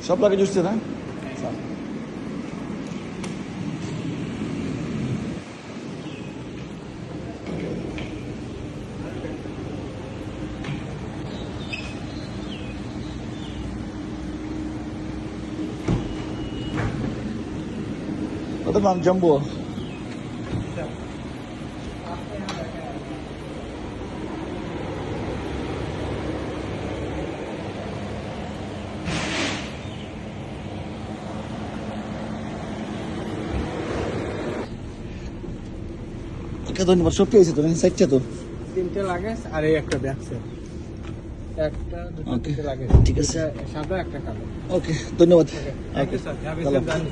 সব লাগেজ উঠছে না? ওটা নাম জাম্বো। ধন্যবাদ, সব পেয়েছি তো, সাইডটা তো 3টে লাগেজ আর এই একটা ব্যাগ সেট, একটা দুটো তিনটে লাগেজ। ঠিক আছে, সাদা একটা কালো। ওকে ধন্যবাদ। Thank you sir, have a safe journey.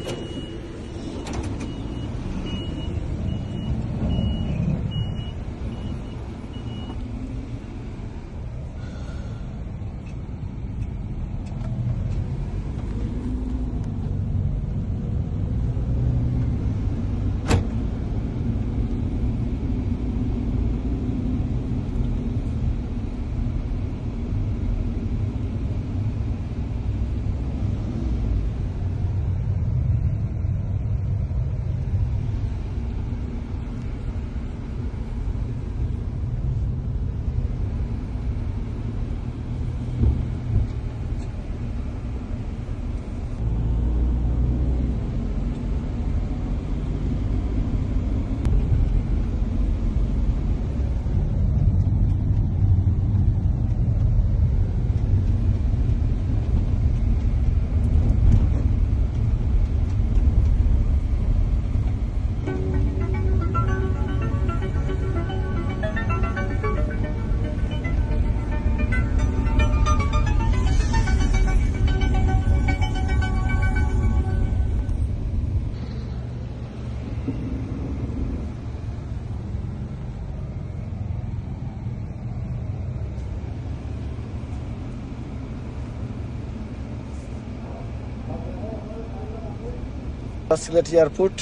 Sylhet airport.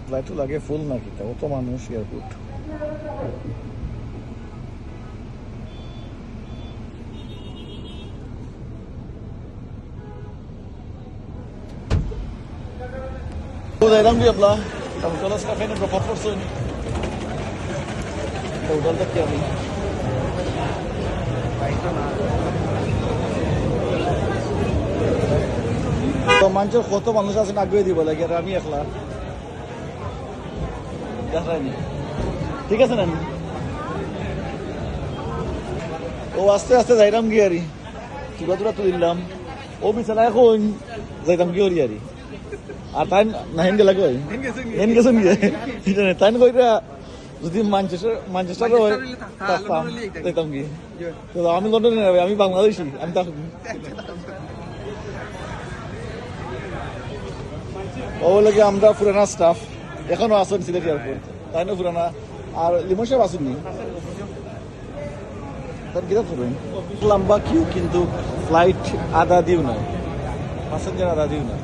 ফ্লাইটও লাগে ফুল নাকি, কত মানুষ airport. Dalam dia belah, kamu kalau sekarang ini berapa persen? Total tak kira ni. তো মানুষের কত মানুষ আছে আগ্রহ দিব লাগে, আর আমি একলা দেখাইনি। ঠিক আছে না? ও আস্তে আস্তে যাইলাম গিয়ারি, চূড়া চূড়া তুলিলাম, ও বিছানা এখন যাইতাম গিয়ারি। আর তাই নাহিন গেলা কই, হেন গেছেন গিয়ে তাই কইরা যদি ম্যানচেস্টার হয় যেতাম গিয়ে। তো আমি লন্ডনে যাবে, আমি বাংলাদেশি, আমি তখন ও লাগে আমরা পুরানা স্টাফ এখনো আসেন সিলেট এয়ারপোর্ট, তাই না পুরানা। আর লিমন সাহেব আসেননি, তার কিতাব করবেন লম্বা কিউ, কিন্তু ফ্লাইট আদা দিও না, প্যাসেঞ্জার আদা দিও না।